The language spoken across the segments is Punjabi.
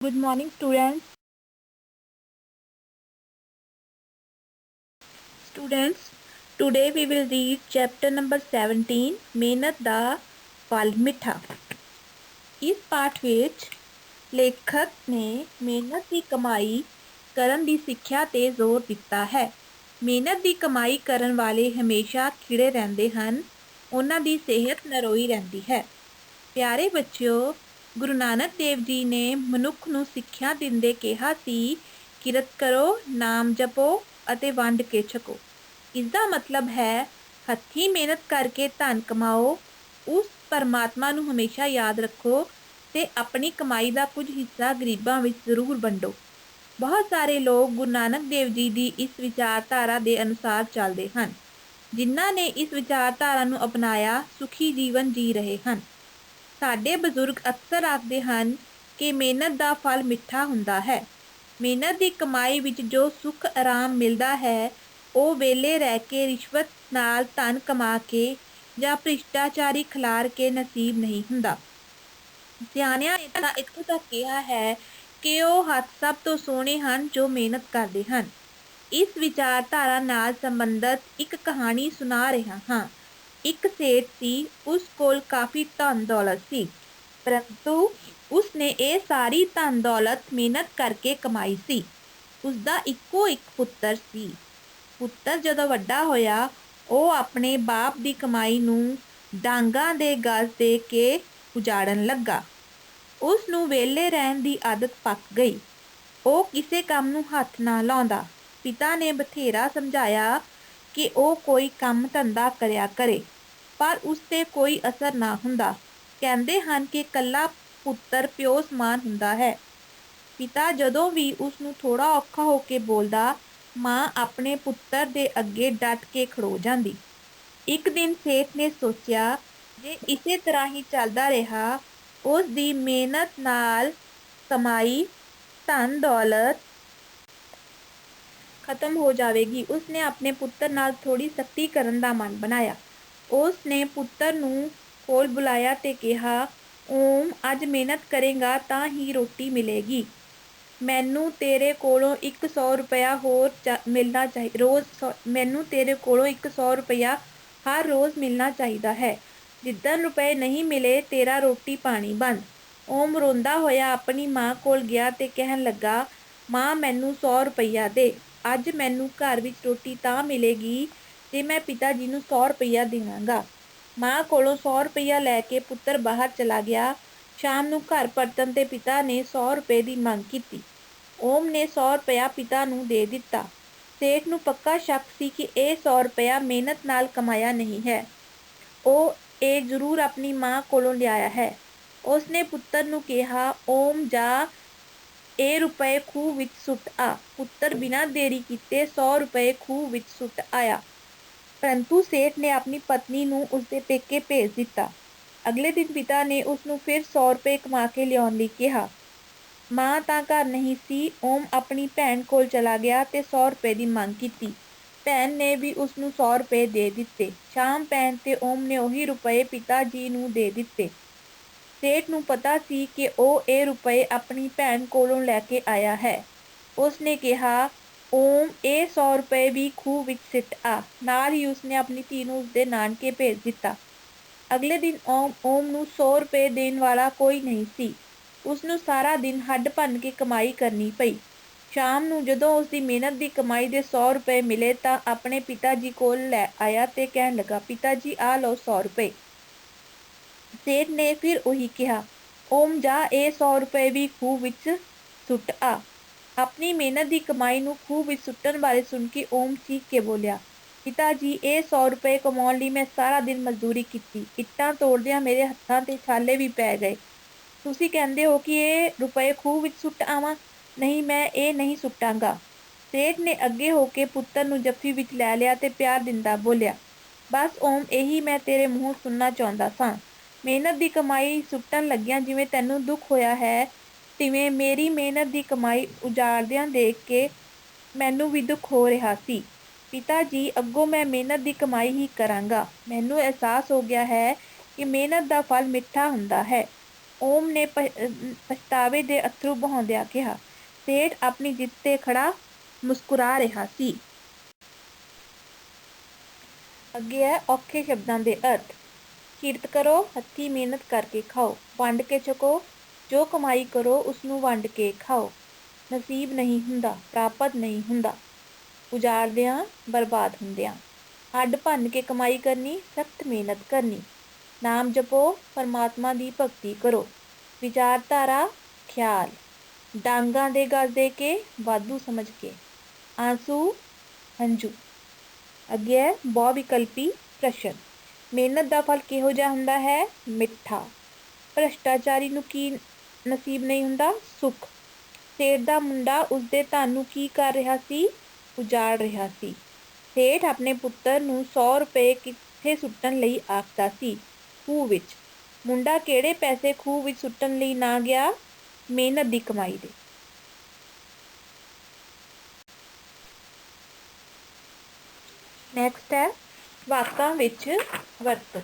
Good morning, students. Students, today we will read chapter number 17, ਮਿਹਨਤ ਦਾ ਫਲ ਮਿੱਠਾ। ਇਸ ਪਾਠ ਵਿੱਚ ਲੇਖਕ ਨੇ ਮਿਹਨਤ ਦੀ ਕਮਾਈ ਕਰਨ ਦੀ ਸਿੱਖਿਆ 'ਤੇ ਜ਼ੋਰ ਦਿੱਤਾ ਹੈ। ਮਿਹਨਤ ਦੀ ਕਮਾਈ ਕਰਨ ਵਾਲੇ ਹਮੇਸ਼ਾ ਖਿੜੇ ਰਹਿੰਦੇ ਹਨ। ਉਹਨਾਂ ਦੀ ਸਿਹਤ ਨਰੋਈ ਰਹਿੰਦੀ ਹੈ। ਪਿਆਰੇ ਬੱਚਿਓ, ਗੁਰੂ ਨਾਨਕ ਦੇਵ ਜੀ ਨੇ ਮਨੁੱਖ ਨੂੰ ਸਿੱਖਿਆ ਦਿੰਦੇ ਕਿਹਾ ਸੀ, ਕਿਰਤ ਕਰੋ, ਨਾਮ ਜਪੋ ਅਤੇ ਵੰਡ ਕੇ ਛਕੋ। ਇਸ ਦਾ ਮਤਲਬ ਹੈ ਹੱਥੀਂ ਮਿਹਨਤ ਕਰਕੇ ਧਨ ਕਮਾਓ, ਉਸ ਪਰਮਾਤਮਾ ਨੂੰ ਹਮੇਸ਼ਾ ਯਾਦ ਰੱਖੋ ਤੇ ਆਪਣੀ ਕਮਾਈ ਦਾ ਕੁਝ ਹਿੱਸਾ ਗਰੀਬਾਂ ਵਿੱਚ ਜ਼ਰੂਰ ਵੰਡੋ। ਬਹੁਤ ਸਾਰੇ ਲੋਕ ਗੁਰੂ ਨਾਨਕ ਦੇਵ ਜੀ ਦੀ ਇਸ ਵਿਚਾਰਧਾਰਾ ਦੇ ਅਨੁਸਾਰ ਚੱਲਦੇ ਹਨ। ਜਿਨ੍ਹਾਂ ਨੇ ਇਸ ਵਿਚਾਰਧਾਰਾ ਨੂੰ ਅਪਣਾਇਆ ਸੁਖੀ ਜੀਵਨ ਜੀ ਰਹੇ ਹਨ। ਸਾਡੇ ਬਜ਼ੁਰਗ ਅਕਸਰ ਆਖਦੇ ਹਨ ਕਿ ਮਿਹਨਤ ਦਾ ਫਲ ਮਿੱਠਾ ਹੁੰਦਾ ਹੈ। ਮਿਹਨਤ ਦੀ ਕਮਾਈ ਵਿੱਚ ਜੋ ਸੁੱਖ ਆਰਾਮ ਮਿਲਦਾ ਹੈ, ਉਹ ਵਿਹਲੇ ਰਹਿ ਕੇ ਰਿਸ਼ਵਤ ਨਾਲ ਧਨ ਕਮਾ ਕੇ ਜਾਂ ਭ੍ਰਿਸ਼ਟਾਚਾਰੀ ਖਿਲਾਰ ਕੇ ਨਸੀਬ ਨਹੀਂ ਹੁੰਦਾ। ਸਿਆਣਿਆਂ ਨੇ ਤਾਂ ਇੱਥੋਂ ਤੱਕ ਕਿਹਾ ਹੈ ਕਿ ਉਹ ਹੱਥ ਸਭ ਤੋਂ ਸੋਹਣੇ ਹਨ ਜੋ ਮਿਹਨਤ ਕਰਦੇ ਹਨ। ਇਸ ਵਿਚਾਰਧਾਰਾ ਨਾਲ ਸੰਬੰਧਿਤ ਇੱਕ ਕਹਾਣੀ ਸੁਣਾ ਰਿਹਾ ਹਾਂ। ਇੱਕ ਸੇਠ ਸੀ, ਉਸ ਕੋਲ ਕਾਫੀ ਧਨ ਦੌਲਤ ਸੀ, ਪਰੰਤੂ ਉਸਨੇ ਇਹ ਸਾਰੀ ਧਨ ਦੌਲਤ ਮਿਹਨਤ ਕਰਕੇ ਕਮਾਈ ਸੀ। ਉਸਦਾ ਇੱਕੋ ਇੱਕ ਪੁੱਤਰ ਸੀ। ਪੁੱਤਰ ਜਦੋਂ ਵੱਡਾ ਹੋਇਆ, ਉਹ ਆਪਣੇ ਬਾਪ ਦੀ ਕਮਾਈ ਨੂੰ ਡਾਂਗਾਂ ਦੇ ਗਜ਼ ਦੇ ਕੇ ਉਜਾੜਨ ਲੱਗਾ। ਉਸ ਨੂੰ ਵਿਹਲੇ ਰਹਿਣ ਦੀ ਆਦਤ ਪੱਕ ਗਈ। ਉਹ ਕਿਸੇ ਕੰਮ ਨੂੰ ਹੱਥ ਨਾ ਲਾਉਂਦਾ। ਪਿਤਾ ਨੇ ਬਥੇਰਾ ਸਮਝਾਇਆ ਕਿ ਉਹ ਕੋਈ ਕੰਮ ਧੰਦਾ ਕਰਿਆ ਕਰੇ, ਪਰ ਉਸ 'ਤੇ ਕੋਈ ਅਸਰ ਨਾ ਹੁੰਦਾ। ਕਹਿੰਦੇ ਹਨ ਕਿ ਇਕੱਲਾ ਪੁੱਤਰ ਪਿਓ ਸਮਾਨ ਹੁੰਦਾ ਹੈ। ਪਿਤਾ ਜਦੋਂ ਵੀ ਉਸ ਨੂੰ ਥੋੜ੍ਹਾ ਔਖਾ ਹੋ ਕੇ ਬੋਲਦਾ, ਮਾਂ ਆਪਣੇ ਪੁੱਤਰ ਦੇ ਅੱਗੇ ਡਟ ਕੇ ਖੜੋ ਜਾਂਦੀ। ਇੱਕ ਦਿਨ ਸੇਠ ਨੇ ਸੋਚਿਆ, ਜੇ ਇਸੇ ਤਰ੍ਹਾਂ ਹੀ ਚੱਲਦਾ ਰਿਹਾ, ਉਸ ਦੀ ਮਿਹਨਤ ਨਾਲ ਕਮਾਈ ਧਨ ਦੌਲਤ ਖਤਮ ਹੋ ਜਾਵੇਗੀ। ਉਸ ਨੇ ਆਪਣੇ ਪੁੱਤਰ ਨਾਲ ਥੋੜ੍ਹੀ ਸਖਤੀ ਕਰਨ ਦਾ ਮਨ ਬਣਾਇਆ। ਉਸ ਨੇ ਪੁੱਤਰ ਨੂੰ ਕੋਲ ਬੁਲਾਇਆ ਤੇ ਕਿਹਾ, ਓਮ, ਅੱਜ ਮਿਹਨਤ ਕਰੇਗਾ ਤਾਂ ਹੀ ਰੋਟੀ ਮਿਲੇਗੀ। ਮੈਨੂੰ ਤੇਰੇ ਕੋਲੋਂ 100 ਰੁਪਇਆ ਹੋਰ ਮਿਲਣਾ ਮੈਨੂੰ ਤੇਰੇ ਕੋਲੋਂ 100 ਰੁਪਇਆ ਹਰ ਰੋਜ਼ ਮਿਲਣਾ ਚਾਹੀਦਾ ਹੈ। ਜਿੱਦਣ ਰੁਪਏ ਨਹੀਂ ਮਿਲੇ, ਤੇਰਾ ਰੋਟੀ ਪਾਣੀ ਬੰਦ। ਓਮ ਰੋਂਦਾ ਹੋਇਆ ਆਪਣੀ ਮਾਂ ਕੋਲ ਗਿਆ ਤੇ ਕਹਿਣ ਲੱਗਾ, ਮਾਂ, ਮੈਨੂੰ 100 ਰੁਪਇਆ ਦੇ। ਅੱਜ ਮੈਨੂੰ ਘਰ ਵਿੱਚ ਰੋਟੀ ਤਾਂ ਮਿਲੇਗੀ ਜੇ ਮੈਂ ਪਿਤਾ ਜੀ ਨੂੰ 100 ਰੁਪਇਆ ਦੇਵਾਂਗਾ। ਮਾਂ ਕੋਲੋਂ 100 ਰੁਪਇਆ ਲੈ ਕੇ ਪੁੱਤਰ ਬਾਹਰ ਚਲਾ ਗਿਆ। ਸ਼ਾਮ ਨੂੰ ਘਰ ਪਰਤਣ ਤੇ ਪਿਤਾ ਨੇ 100 ਰੁਪਏ ਦੀ ਮੰਗ ਕੀਤੀ। ਓਮ ਨੇ 100 ਰੁਪਇਆ ਪਿਤਾ ਨੂੰ ਦੇ ਦਿੱਤਾ। ਸੇਠ ਨੂੰ ਪੱਕਾ ਸ਼ੱਕ ਸੀ ਕਿ ਇਹ 100 ਰੁਪਇਆ ਮਿਹਨਤ ਨਾਲ ਕਮਾਇਆ ਨਹੀਂ ਹੈ। ਉਹ ਇਹ ਜ਼ਰੂਰ ਆਪਣੀ ਮਾਂ ਕੋਲੋਂ ਲਿਆਇਆ ਹੈ। ਉਸ ਨੇ ਪੁੱਤਰ ਨੂੰ ਕਿਹਾ, ਓਮ ਜਾ, ਇਹ ਰੁਪਏ ਖੂਹ ਵਿੱਚ ਸੁੱਟ ਆ। ਪੁੱਤਰ ਬਿਨਾਂ ਦੇਰੀ ਕੀਤੇ 100 ਰੁਪਏ ਖੂਹ ਵਿੱਚ ਸੁੱਟ ਆਇਆ। ਪਰੰਤੂ ਸੇਠ ਨੇ ਆਪਣੀ ਪਤਨੀ ਨੂੰ ਉਸਦੇ ਪੇਕੇ ਭੇਜ ਦਿੱਤਾ। ਅਗਲੇ ਦਿਨ ਪਿਤਾ ਨੇ ਉਸ ਨੂੰ ਫਿਰ 100 ਰੁਪਏ ਕਮਾ ਕੇ ਲਿਆਉਣ ਲਈ ਕਿਹਾ। ਮਾਂ ਤਾਂ ਘਰ ਨਹੀਂ ਸੀ। ਓਮ ਆਪਣੀ ਭੈਣ ਕੋਲ ਚਲਾ ਗਿਆ ਤੇ 100 ਰੁਪਏ ਦੀ ਮੰਗ ਕੀਤੀ। ਭੈਣ ਨੇ ਵੀ ਉਸ ਨੂੰ 100 ਰੁਪਏ ਦੇ ਦਿੱਤੇ। ਸ਼ਾਮ ਪੈਣ ਤੇ ਓਮ ਨੇ ਉਹੀ ਰੁਪਏ ਪਿਤਾ ਜੀ ਨੂੰ ਦੇ ਦਿੱਤੇ। ਸੇਠ ਨੂੰ ਪਤਾ ਸੀ ਕਿ ਉਹ ਇਹ ਰੁਪਏ ਆਪਣੀ ਭੈਣ ਕੋਲੋਂ ਲੈ ਕੇ ਆਇਆ ਹੈ। ਉਸ ਨੇ ਕਿਹਾ, ਓਮ, ਇਹ 100 ਰੁਪਏ ਵੀ ਖੂਹ ਵਿੱਚ ਸਿੱਟ ਆ। ਨਾਲ ਹੀ ਉਸਨੇ ਆਪਣੀ ਧੀ ਨੂੰ ਉਸਦੇ ਨਾਨਕੇ ਭੇਜ ਦਿੱਤਾ। ਅਗਲੇ ਦਿਨ ਓਮ ਨੂੰ 100 ਰੁਪਏ ਦੇਣ ਵਾਲਾ ਕੋਈ ਨਹੀਂ ਸੀ। ਉਸਨੂੰ ਸਾਰਾ ਦਿਨ ਹੱਡ ਭੰਨ ਕੇ ਕਮਾਈ ਕਰਨੀ ਪਈ। ਸ਼ਾਮ ਨੂੰ ਜਦੋਂ ਉਸਦੀ ਮਿਹਨਤ ਦੀ ਕਮਾਈ ਦੇ 100 ਰੁਪਏ ਮਿਲੇ ਤਾਂ ਆਪਣੇ ਪਿਤਾ ਜੀ ਕੋਲ ਲੈ ਆਇਆ ਤੇ ਕਹਿਣ ਲੱਗਾ, ਪਿਤਾ ਜੀ, ਆਹ ਲਓ 100 ਰੁਪਏ। ਸੇਠ ਨੇ ਫਿਰ ਉਹੀ ਕਿਹਾ, ਓਮ ਜਾ, ਇਹ 100 ਰੁਪਏ ਵੀ ਖੂਹ ਵਿੱਚ ਸੁੱਟ ਆ। ਆਪਣੀ ਮਿਹਨਤ ਦੀ ਕਮਾਈ ਨੂੰ ਖੂਹ ਵਿੱਚ ਸੁੱਟਣ ਬਾਰੇ ਸੁਣ ਕੇ ਓਮ ਚੀਖ ਕੇ ਬੋਲਿਆ, ਪਿਤਾ ਜੀ, ਇਹ 100 ਰੁਪਏ ਕਮਾਉਣ ਲਈ ਮੈਂ ਸਾਰਾ ਦਿਨ ਮਜ਼ਦੂਰੀ ਕੀਤੀ। ਇੱਟਾਂ ਤੋੜਦਿਆਂ ਮੇਰੇ ਹੱਥਾਂ ਤੇ ਛਾਲੇ ਵੀ ਪੈ ਗਏ। ਤੁਸੀਂ ਕਹਿੰਦੇ ਹੋ ਕਿ ਇਹ ਰੁਪਏ ਖੂਹ ਵਿੱਚ ਸੁੱਟ ਆਵਾਂ? ਨਹੀਂ, ਮੈਂ ਇਹ ਨਹੀਂ ਸੁੱਟਾਂਗਾ। ਸੇਠ ਨੇ ਅੱਗੇ ਹੋ ਕੇ ਪੁੱਤਰ ਨੂੰ ਜੱਫੀ ਵਿੱਚ ਲੈ ਲਿਆ ਤੇ ਪਿਆਰ ਦਿੰਦਾ ਬੋਲਿਆ, ਬਸ ਓਮ, ਇਹੀ ਮੈਂ ਤੇਰੇ ਮੂੰਹੋਂ ਸੁਣਨਾ ਚਾਹੁੰਦਾ ਸਾਂ। ਮਿਹਨਤ ਦੀ ਕਮਾਈ ਸੁੱਟਣ ਲੱਗਿਆਂ ਜਿਵੇਂ ਤੈਨੂੰ ਦੁੱਖ ਹੋਇਆ ਹੈ, ਤਿਵੇਂ ਮੇਰੀ ਮਿਹਨਤ ਦੀ ਕਮਾਈ ਉਜਾੜਦਿਆਂ ਦੇਖ ਕੇ ਮੈਨੂੰ ਵੀ ਦੁੱਖ ਹੋ ਰਿਹਾ ਸੀ। ਪਿਤਾ ਜੀ, ਅੱਗੋਂ ਮੈਂ ਮਿਹਨਤ ਦੀ ਕਮਾਈ ਹੀ ਕਰਾਂਗਾ। ਮੈਨੂੰ ਅਹਿਸਾਸ ਹੋ ਗਿਆ ਹੈ ਕਿ ਮਿਹਨਤ ਦਾ ਫਲ ਮਿੱਠਾ ਹੁੰਦਾ ਹੈ। ਓਮ ਨੇ ਪਛਤਾਵੇ ਦੇ ਅਥਰੂ ਬਹਾਉਂਦਿਆਂ ਕਿਹਾ। ਸੇਠ ਆਪਣੀ ਜਿੱਤ ਤੇ ਖੜਾ ਮੁਸਕਰਾ ਰਿਹਾ ਸੀ। ਅੱਗੇ ਹੈ ਔਖੇ ਸ਼ਬਦਾਂ ਦੇ ਅਰਥ। ਕਿਰਤ ਕਰੋ, ਹੱਥੀਂ ਮਿਹਨਤ ਕਰਕੇ ਖਾਓ। ਵੰਡ ਕੇ ਛਕੋ, ਜੋ ਕਮਾਈ ਕਰੋ ਉਸਨੂੰ ਵੰਡ ਕੇ ਖਾਓ। ਨਸੀਬ ਨਹੀਂ ਹੁੰਦਾ, ਪ੍ਰਾਪਤ ਨਹੀਂ ਹੁੰਦਾ, ਉਜਾੜਦਿਆਂ ਬਰਬਾਦ ਹੁੰਦਿਆਂ। ਹੱਡ ਭੰਨ ਕੇ ਕਮਾਈ ਕਰਨੀ, ਸਖਤ ਮਿਹਨਤ ਕਰਨੀ। ਨਾਮ ਜਪੋ, ਪਰਮਾਤਮਾ ਦੀ ਭਗਤੀ ਕਰੋ। ਵਿਚਾਰਧਾਰਾ, ਖਿਆਲ। ਡਾਂਗਾਂ ਦੇ ਗਜ਼ ਦੇ ਕੇ, ਵਾਧੂ ਸਮਝ ਕੇ। ਆਂਸੂ, ਹੰਝੂ। ਅੱਗੇ ਹੈ ਬਹੁ ਵਿਕਲਪੀ ਪ੍ਰਸ਼ਨ। ਮਿਹਨਤ ਦਾ ਫਲ ਕਿਹੋ ਜਿਹਾ ਹੁੰਦਾ ਹੈ? ਮਿੱਠਾ। ਭ੍ਰਸ਼ਟਾਚਾਰੀ ਨੂੰ ਕੀ ਨਸੀਬ ਨਹੀਂ ਹੁੰਦਾ? ਸੁੱਖ। ਸੇਠ ਦਾ ਮੁੰਡਾ ਉਸਦੇ ਧਨ ਨੂੰ ਕੀ ਕਰ ਰਿਹਾ ਸੀ? ਉਜਾੜ ਰਿਹਾ ਸੀ। ਸੇਠ ਆਪਣੇ ਪੁੱਤਰ ਨੂੰ 100 ਰੁਪਏ ਕਿੱਥੇ ਸੁੱਟਣ ਲਈ ਆਖਦਾ ਸੀ? ਖੂਹ ਵਿੱਚ। ਮੁੰਡਾ ਕਿਹੜੇ ਪੈਸੇ ਖੂਹ ਵਿੱਚ ਸੁੱਟਣ ਲਈ ਨਾ ਗਿਆ? ਮਿਹਨਤ ਦੀ ਕਮਾਈ ਦੇ। ਨੈਕਸਟ ਹੈ ਵਾਕਾਂ ਵਿੱਚ ਵਰਤੋ।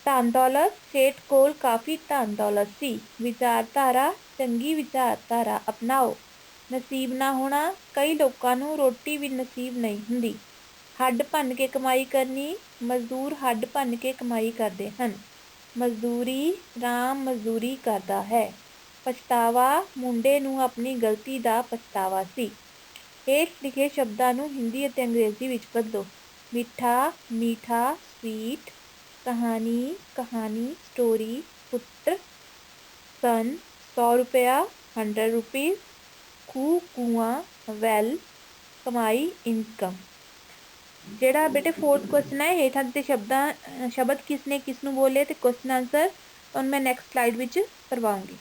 ਧਨ ਦੌਲਤ। ਸੇਠ ਕੋਲ ਕਾਫੀ ਧਨ ਦੌਲਤ ਸੀ। ਵਿਚਾਰਧਾਰਾ, ਚੰਗੀ ਵਿਚਾਰਧਾਰਾ ਅਪਣਾਓ। ਨਸੀਬ ਨਾ ਹੋਣਾ, ਕਈ ਲੋਕਾਂ ਨੂੰ ਰੋਟੀ ਵੀ ਨਸੀਬ ਨਹੀਂ ਹੁੰਦੀ। ਹੱਡ ਭੰਨ ਕੇ ਕਮਾਈ ਕਰਨੀ, ਮਜ਼ਦੂਰ ਹੱਡ ਭੰਨ ਕੇ ਕਮਾਈ ਕਰਦੇ ਹਨ। ਮਜ਼ਦੂਰੀ, ਰਾਮ ਮਜ਼ਦੂਰੀ ਕਰਦਾ ਹੈ। ਪਛਤਾਵਾ, ਮੁੰਡੇ ਨੂੰ ਆਪਣੀ ਗਲਤੀ ਦਾ ਪਛਤਾਵਾ ਸੀ। ਹੇਠ ਲਿਖੇ ਸ਼ਬਦਾਂ ਨੂੰ ਹਿੰਦੀ ਅਤੇ ਅੰਗਰੇਜ਼ੀ ਵਿੱਚ ਬਦਲੋ। ਮਿੱਠਾ, ਮੀਠਾ, ਸਵੀਟ। ਕਹਾਣੀ, ਕਹਾਣੀ, ਸਟੋਰੀ। ਪੁੱਤਰ, ਸਨ। 100 ਰੁਪਇਆ, 100 ਰੁਪੀਜ਼। ਖੂਹ, ਕੂਆਂ, ਵੈਲ। ਕਮਾਈ, ਇਨਕਮ। ਜਿਹੜਾ ਬੇਟੇ 4th ਕੁਐਸਚਨ ਹੈ, ਹੇਠਾਂ ਦਿੱਤੇ ਸ਼ਬਦ ਕਿਸ ਨੇ ਕਿਸ ਨੂੰ ਬੋਲੇ ਤੇ ਕੁਐਸਚਨ ਆਨਸਰ ਤੁਹਾਨੂੰ ਮੈਂ ਨੈਕਸਟ ਸਲਾਈਡ ਵਿੱਚ ਕਰਵਾਉਂਗੀ।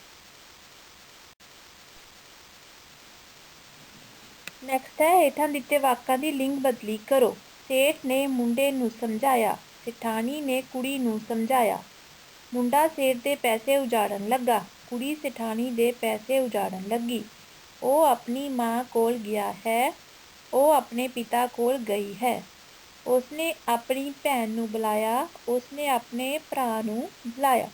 ਨੈਕਸਟ ਹੈ ਹੇਠਾਂ ਦਿੱਤੇ ਵਾਕਾਂ ਦੀ ਲਿੰਗ ਬਦਲੀ ਕਰੋ। ਸੇਠ ਨੇ ਮੁੰਡੇ ਨੂੰ ਸਮਝਾਇਆ, ਸੇਠਾਣੀ ਨੇ ਕੁੜੀ ਨੂੰ ਸਮਝਾਇਆ। ਮੁੰਡਾ ਸੇਠ ਦੇ ਪੈਸੇ ਉਜਾੜਨ ਲੱਗਾ, ਕੁੜੀ ਸੇਠਾਣੀ ਦੇ ਪੈਸੇ ਉਜਾੜਨ ਲੱਗੀ। ਉਹ ਆਪਣੀ ਮਾਂ ਕੋਲ ਗਿਆ ਹੈ, ਉਹ ਆਪਣੇ ਪਿਤਾ ਕੋਲ ਗਈ ਹੈ। ਉਸਨੇ ਆਪਣੀ ਭੈਣ ਨੂੰ ਬੁਲਾਇਆ, ਉਸਨੇ ਆਪਣੇ ਭਰਾ ਨੂੰ ਬੁਲਾਇਆ।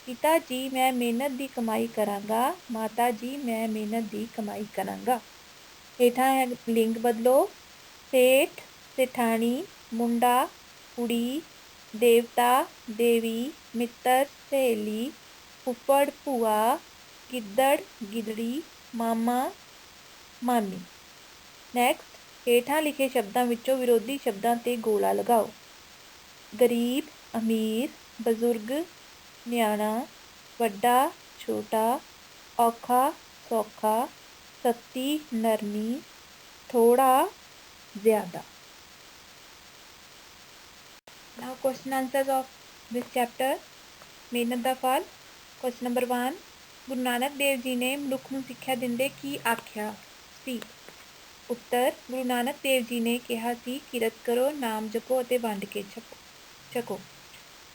ਪਿਤਾ ਜੀ ਮੈਂ ਮਿਹਨਤ ਦੀ ਕਮਾਈ ਕਰਾਂਗਾ, ਮਾਤਾ ਜੀ ਮੈਂ ਮਿਹਨਤ ਦੀ ਕਮਾਈ ਕਰਾਂਗਾ। ਹੇਠਾਂ ਹੈ ਲਿੰਗ ਬਦਲੋ। ਸੇਠ, ਸੇਠਾਣੀ। ਮੁੰਡਾ, ਕੁੜੀ। ਦੇਵਤਾ, ਦੇਵੀ। ਮਿੱਤਰ, ਸਹੇਲੀ। ਫੁੱਫੜ, ਭੂਆ। ਗਿੱਦੜ, ਗਿੱਦੜੀ। ਮਾਮਾ, ਮਾਮੀ। ਨੈਕਸਟ, ਹੇਠਾਂ ਲਿਖੇ ਸ਼ਬਦਾਂ ਵਿੱਚੋਂ ਵਿਰੋਧੀ ਸ਼ਬਦਾਂ 'ਤੇ ਗੋਲਾ ਲਗਾਓ। ਗਰੀਬ, ਅਮੀਰ। ਬਜ਼ੁਰਗ, ਨਿਆਣਾ। ਵੱਡਾ, ਛੋਟਾ। ਔਖਾ, ਸੌਖਾ। ਸਖਤੀ, ਨਰਮੀ। ਥੋੜ੍ਹਾ, ਜ਼ਿਆਦਾ। Now question answers of this chapter. ਮਿਹਨਤ ਦਾ ਫਲ। ਕੁਐਸਚਨ ਨੰਬਰ 1, ਗੁਰੂ ਨਾਨਕ ਦੇਵ ਜੀ ਨੇ ਮਨੁੱਖ ਨੂੰ ਸਿੱਖਿਆ ਦਿੰਦੇ ਕੀ ਆਖਿਆ ਸੀ? ਉੱਤਰ, ਗੁਰੂ ਨਾਨਕ ਦੇਵ ਜੀ ਨੇ ਕਿਹਾ ਸੀ ਕਿਰਤ ਕਰੋ, ਨਾਮ ਜਪੋ ਅਤੇ ਵੰਡ ਕੇ ਛਕੋ।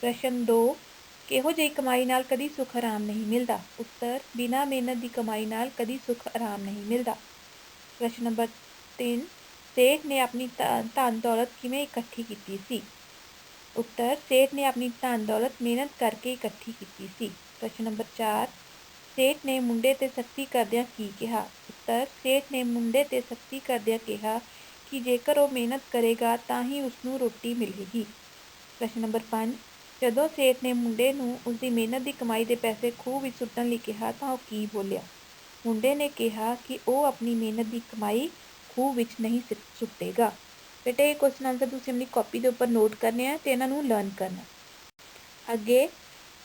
ਪ੍ਰਸ਼ਨ 2, ਕਿਹੋ ਜਿਹੀ ਕਮਾਈ ਨਾਲ ਕਦੀ ਸੁੱਖ ਆਰਾਮ ਨਹੀਂ ਮਿਲਦਾ? ਉੱਤਰ, ਬਿਨਾਂ ਮਿਹਨਤ ਦੀ ਕਮਾਈ ਨਾਲ ਕਦੀ ਸੁੱਖ ਆਰਾਮ ਨਹੀਂ ਮਿਲਦਾ। ਪ੍ਰਸ਼ਨ ਨੰਬਰ 3, ਸੇਠ ਨੇ ਆਪਣੀ ਧਨ ਦੌਲਤ ਕਿਵੇਂ ਇਕੱਠੀ ਕੀਤੀ ਸੀ? ਉੱਤਰ, ਸੇਠ ਨੇ ਆਪਣੀ ਧਨ ਦੌਲਤ ਮਿਹਨਤ ਕਰਕੇ ਇਕੱਠੀ ਕੀਤੀ ਸੀ। ਪ੍ਰਸ਼ਨ ਨੰਬਰ 4, ਸੇਠ ਨੇ ਮੁੰਡੇ 'ਤੇ ਸਖਤੀ ਕਰਦਿਆਂ ਕੀ ਕਿਹਾ? ਉੱਤਰ, ਸੇਠ ਨੇ ਮੁੰਡੇ 'ਤੇ ਸਖਤੀ ਕਰਦਿਆਂ ਕਿਹਾ ਕਿ ਜੇਕਰ ਉਹ ਮਿਹਨਤ ਕਰੇਗਾ ਤਾਂ ਹੀ ਉਸਨੂੰ ਰੋਟੀ ਮਿਲੇਗੀ। ਪ੍ਰਸ਼ਨ ਨੰਬਰ 5, ਜਦੋਂ ਸੇਠ ਨੇ ਮੁੰਡੇ ਨੂੰ ਉਸਦੀ ਮਿਹਨਤ ਦੀ ਕਮਾਈ ਦੇ ਪੈਸੇ ਖੂਹ ਵਿੱਚ ਸੁੱਟਣ ਲਈ ਕਿਹਾ ਤਾਂ ਉਹ ਕੀ ਬੋਲਿਆ? ਮੁੰਡੇ ਨੇ ਕਿਹਾ ਕਿ ਉਹ ਆਪਣੀ ਮਿਹਨਤ ਦੀ ਕਮਾਈ ਖੂਹ ਵਿੱਚ ਨਹੀਂ ਸੁੱਟੇਗਾ। ਬੇਟੇ ਇਹ ਕੁਐਸਚਨ ਆਨਸਰ ਤੁਸੀਂ ਆਪਣੀ ਕਾਪੀ ਦੇ ਉੱਪਰ ਨੋਟ ਕਰਨੇ ਆ ਅਤੇ ਇਹਨਾਂ ਨੂੰ ਲਰਨ ਕਰਨਾ। ਅੱਗੇ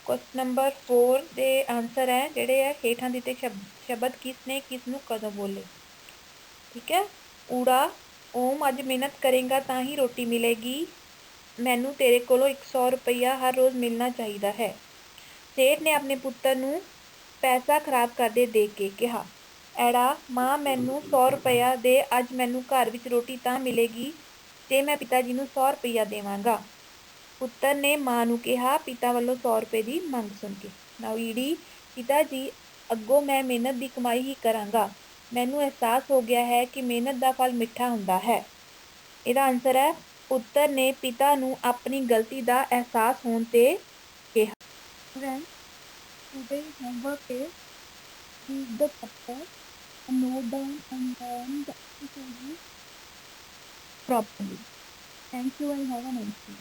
ਕੁਐਸਚਨ ਨੰਬਰ 4 ਦੇ ਆਨਸਰ ਹੈ ਜਿਹੜੇ ਹੈ ਹੇਠਾਂ ਦਿੱਤੇ ਸ਼ਬਦ ਕਿਸ ਨੇ ਕਿਸ ਨੂੰ ਕਦੋਂ ਬੋਲੇ? ਠੀਕ ਹੈ। ਊੜਾ, ਓਮ ਅੱਜ ਮਿਹਨਤ ਕਰੇਗਾ ਤਾਂ ਹੀ ਰੋਟੀ ਮਿਲੇਗੀ। ਮੈਨੂੰ ਤੇਰੇ ਕੋਲੋਂ 100 ਰੁਪਈਆ ਹਰ ਰੋਜ਼ ਮਿਲਣਾ ਚਾਹੀਦਾ ਹੈ। ਸੇਠ ਨੇ ਆਪਣੇ ਪੁੱਤਰ ਨੂੰ ਪੈਸਾ ਖਰਾਬ ਕਰਦੇ ਦੇਖ ਕੇ ਕਿਹਾ। ਐੜਾ, ਮਾਂ ਮੈਨੂੰ 100 ਰੁਪਈਆ ਦੇ, ਅੱਜ ਮੈਨੂੰ ਘਰ ਵਿੱਚ ਰੋਟੀ ਤਾਂ ਮਿਲੇਗੀ ਜੇ ਮੈਂ ਪਿਤਾ ਜੀ ਨੂੰ 100 ਰੁਪਈਆ ਦੇਵਾਂਗਾ। ਪੁੱਤਰ ਨੇ ਮਾਂ ਨੂੰ ਕਿਹਾ ਪਿਤਾ ਵੱਲੋਂ 100 ਰੁਪਏ ਦੀ ਮੰਗ ਸੁਣ ਕੇ। ਨਾਉ ਈੜੀ, ਪਿਤਾ ਜੀ ਅੱਗੋਂ ਮੈਂ ਮਿਹਨਤ ਦੀ ਕਮਾਈ ਹੀ ਕਰਾਂਗਾ। ਮੈਨੂੰ ਅਹਿਸਾਸ ਹੋ ਗਿਆ ਹੈ ਕਿ ਮਿਹਨਤ ਦਾ ਫਲ ਮਿੱਠਾ ਹੁੰਦਾ ਹੈ। ਇਹਦਾ ਆਨਸਰ ਹੈ ਪੁੱਤਰ ਨੇ ਪਿਤਾ ਨੂੰ ਆਪਣੀ ਗਲਤੀ ਦਾ ਅਹਿਸਾਸ ਹੋਣ 'ਤੇ ਕਿਹਾ। Friends, today's homework is read the chapter and note down and learn the exercises properly. Thank you and have a nice day.